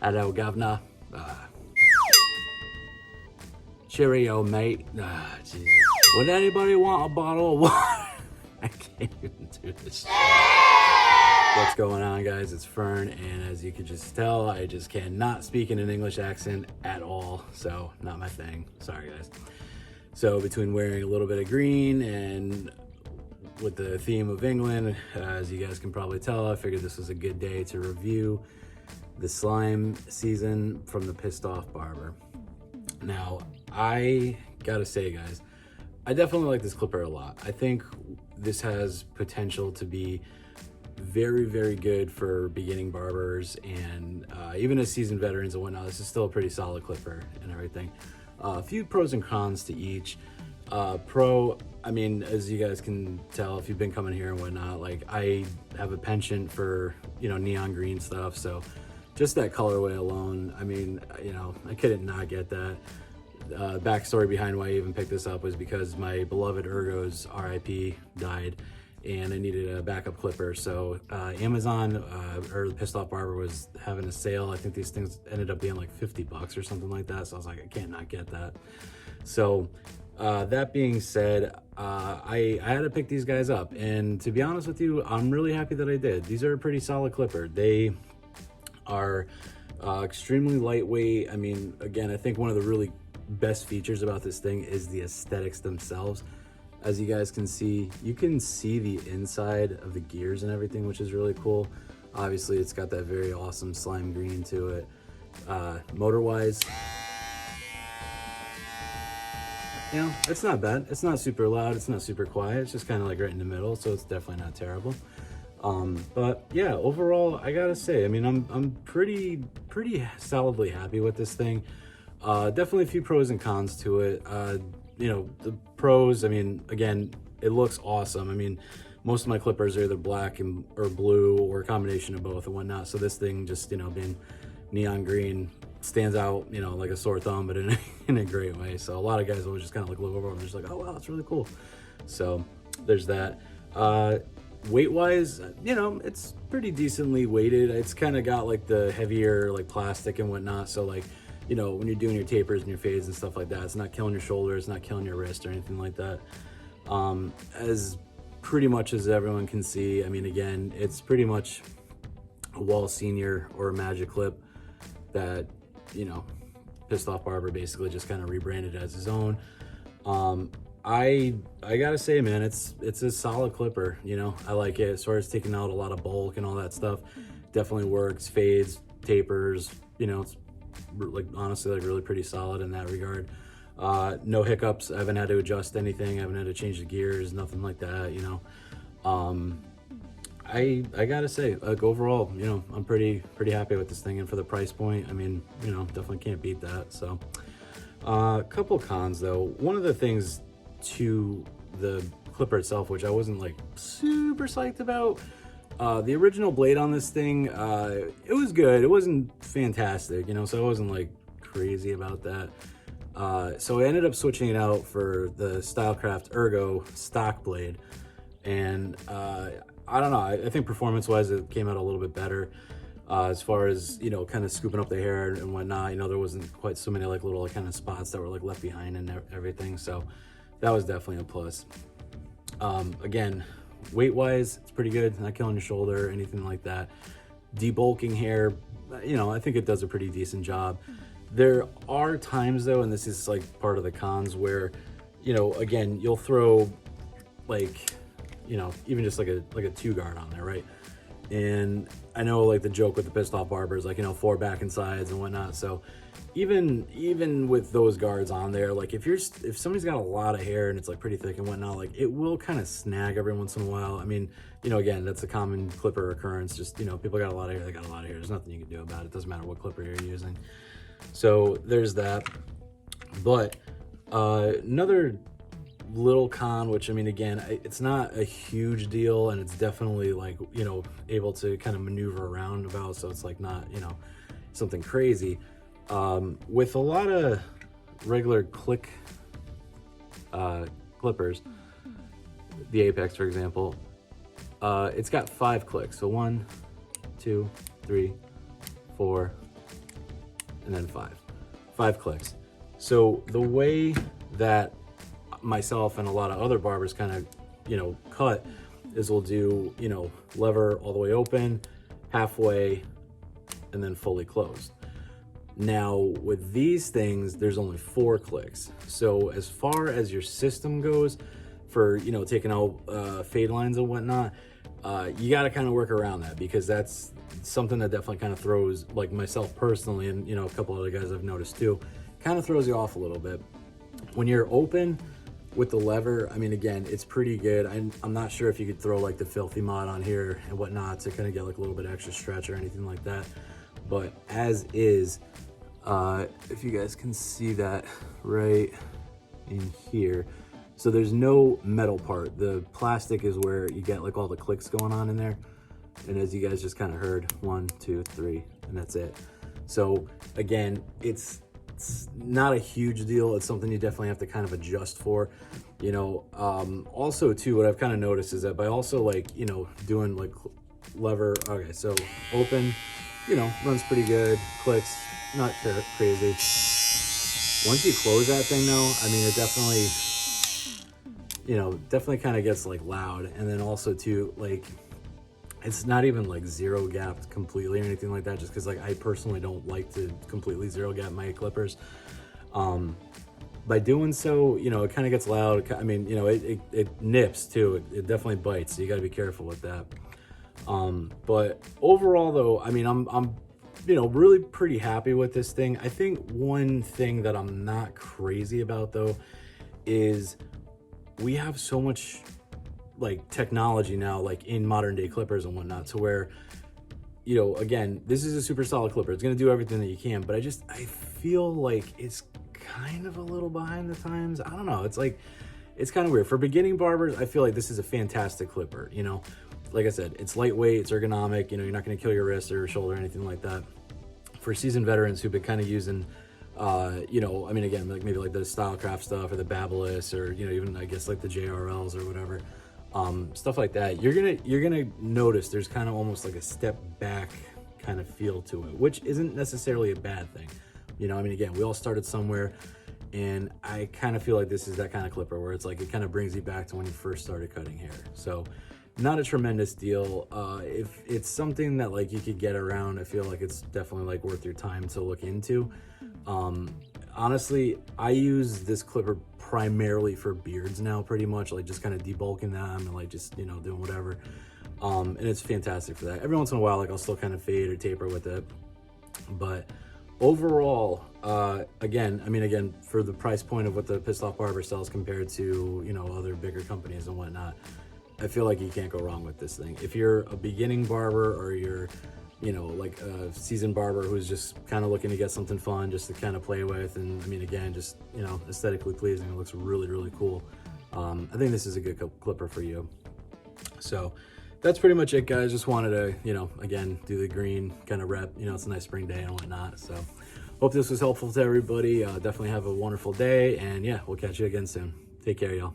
Hello, governor. Cheerio, mate. Jesus. Would anybody want a bottle of water? I can't even do this. What's going on, guys? It's Fern, and as you can just tell, I just cannot speak in an English accent at all, so not my thing. Sorry, guys. So between wearing a little bit of green and with the theme of England, as you guys can probably tell, I figured this was a good day to review the slime season from the Pissed Off Barber. Now, I gotta say, guys, I definitely like this clipper a lot. I think this has potential to be very, very good for beginning barbers and even as seasoned veterans and whatnot. This is still a pretty solid clipper and everything. A few pros and cons to each. Pro, I mean, as you guys can tell if you've been coming here and whatnot, like I have a penchant for, you know, neon green stuff. So just that colorway alone, I mean, you know, I couldn't not get that. Backstory behind why I even picked this up was because my beloved Ergo's RIP died and I needed a backup clipper. So Amazon or the Pissed Off Barber was having a sale. I think these things ended up being like 50 bucks or something like that. So I was like, I can't not get that. So that being said, I had to pick these guys up. And to be honest with you, I'm really happy that I did. These are a pretty solid clipper. They are extremely lightweight. I mean, again, I think one of the really best features about this thing is the aesthetics themselves. As you guys can see, you can see the inside of the gears and everything, which is really cool. Obviously, it's got that very awesome slime green to it. Motor-wise, you know, it's not bad. It's not super loud. It's not super quiet. It's just kind of like right in the middle, so it's definitely not terrible. But yeah, overall, I gotta say, I mean, I'm pretty solidly happy with this thing. Definitely a few pros and cons to it. You know, the pros, I mean, again, it looks awesome. I mean, most of my clippers are either black or blue or a combination of both and whatnot. So this thing just, you know, being neon green stands out, you know, like a sore thumb, but in a great way. So a lot of guys will just kind of like look over and just like, oh, wow, that's really cool. So there's that. Weight wise, you know, it's pretty decently weighted. It's kind of got like the heavier like plastic and whatnot. So like, you know, when you're doing your tapers and your fades and stuff like that, it's not killing your shoulder, it's not killing your wrist or anything like that. As pretty much as everyone can see, I mean, again, it's pretty much a Wall Senior or a Magic Clip that, you know, Pissed Off Barber basically just kind of rebranded as his own. I gotta say, man, it's a solid clipper. You know, I like it as far as taking out a lot of bulk and all that stuff. Definitely works. Fades, tapers, you know, it's like honestly like really pretty solid in that regard. No hiccups. I haven't had to adjust anything. I haven't had to change the gears, nothing like that, you know. I gotta say, like overall, you know, I'm pretty happy with this thing, and for the price point, I mean, you know, definitely can't beat that. So a couple cons though. One of the things to the clipper itself, which I wasn't like super psyched about, the original blade on this thing, it was good. It wasn't fantastic, you know, so I wasn't like crazy about that. So I ended up switching it out for the Stylecraft Ergo stock blade. And I don't know, I think performance wise, it came out a little bit better. As far as, you know, kind of scooping up the hair and whatnot, you know, there wasn't quite so many like little kind of spots that were like left behind and everything. So that was definitely a plus. Again, weight wise, it's pretty good. Not killing your shoulder or anything like that. Debulking hair, you know, I think it does a pretty decent job. There are times though, and this is like part of the cons, where, you know, again, you'll throw like, you know, even just like a 2 guard on there, right? And I know like the joke with the Pissed Off Barber is like, you know, 4 back and sides and whatnot. So even with those guards on there, like if somebody's got a lot of hair and it's like pretty thick and whatnot, like it will kind of snag every once in a while. I mean, you know, again, that's a common clipper occurrence. Just, you know, people got a lot of hair, they got a lot of hair. There's nothing you can do about it. Doesn't matter what clipper you're using. So there's that. But another little con, which I mean, again, it's not a huge deal, and it's definitely like, you know, able to kind of maneuver around about, so it's like not, you know, something crazy. With a lot of regular click clippers, the Apex, for example, it's got 5 clicks. So 1, 2, 3, 4, and then 5 clicks. So the way that myself and a lot of other barbers kind of, you know, cut is we'll do, you know, lever all the way open, halfway, and then fully closed. Now with these things, there's only 4 clicks. So as far as your system goes for, you know, taking out fade lines and whatnot, you got to kind of work around that, because that's something that definitely kind of throws, like myself personally, and you know, a couple other guys I've noticed too, kind of throws you off a little bit. When you're open with the lever, I mean, again, it's pretty good. I'm not sure if you could throw like the filthy mod on here and whatnot to kind of get like a little bit extra stretch or anything like that. But as is, if you guys can see that right in here, so there's no metal part. The plastic is where you get like all the clicks going on in there. And as you guys just kind of heard, 1, 2, 3, and that's it. So again, it's not a huge deal. It's something you definitely have to kind of adjust for, you know. Also too, what I've kind of noticed is that by also like, you know, doing like lever, okay, so open, you know, runs pretty good, clicks, not crazy. Once you close that thing though, I mean, it definitely, you know, definitely kind of gets like loud. And then also too, like, it's not even like zero gapped completely or anything like that, just because like I personally don't like to completely zero gap my clippers. By doing so, you know, it kind of gets loud. I mean, you know, it nips too. It definitely bites, so you got to be careful with that. But overall though, I mean, I'm you know, really pretty happy with this thing. I think one thing that I'm not crazy about though is we have so much like technology now, like in modern day clippers and whatnot, to where, you know, again, this is a super solid clipper. It's going to do everything that you can, but I feel like it's kind of a little behind the times. I don't know. It's like, it's kind of weird. For beginning barbers, I feel like this is a fantastic clipper, you know. Like I said, it's lightweight, it's ergonomic, you know, you're not going to kill your wrist or your shoulder or anything like that. For seasoned veterans who've been kind of using, you know, I mean, again, like maybe like the Stylecraft stuff or the Babyliss, or, you know, even I guess like the JRLs or whatever, stuff like that, you're gonna notice there's kind of almost like a step back kind of feel to it, which isn't necessarily a bad thing. You know, I mean, again, we all started somewhere, and I kind of feel like this is that kind of clipper where it's like it kind of brings you back to when you first started cutting hair. So not a tremendous deal. If it's something that like you could get around, I feel like it's definitely like worth your time to look into. Honestly, I use this clipper primarily for beards now, pretty much, like just kind of debulking them and like just, you know, doing whatever. And it's fantastic for that. Every once in a while, like I'll still kind of fade or taper with it. But overall, again, I mean, again, for the price point of what the Pissed Off Barber sells compared to, you know, other bigger companies and whatnot, I feel like you can't go wrong with this thing. If you're a beginning barber, or you're, you know, like a seasoned barber who's just kind of looking to get something fun just to kind of play with, and I mean, again, just, you know, aesthetically pleasing, it looks really, really cool. I think this is a good clipper for you. So that's pretty much it, guys. Just wanted to, you know, again, do the green kind of rep. You know, it's a nice spring day and whatnot. So hope this was helpful to everybody. Definitely have a wonderful day, and yeah, we'll catch you again soon. Take care, y'all.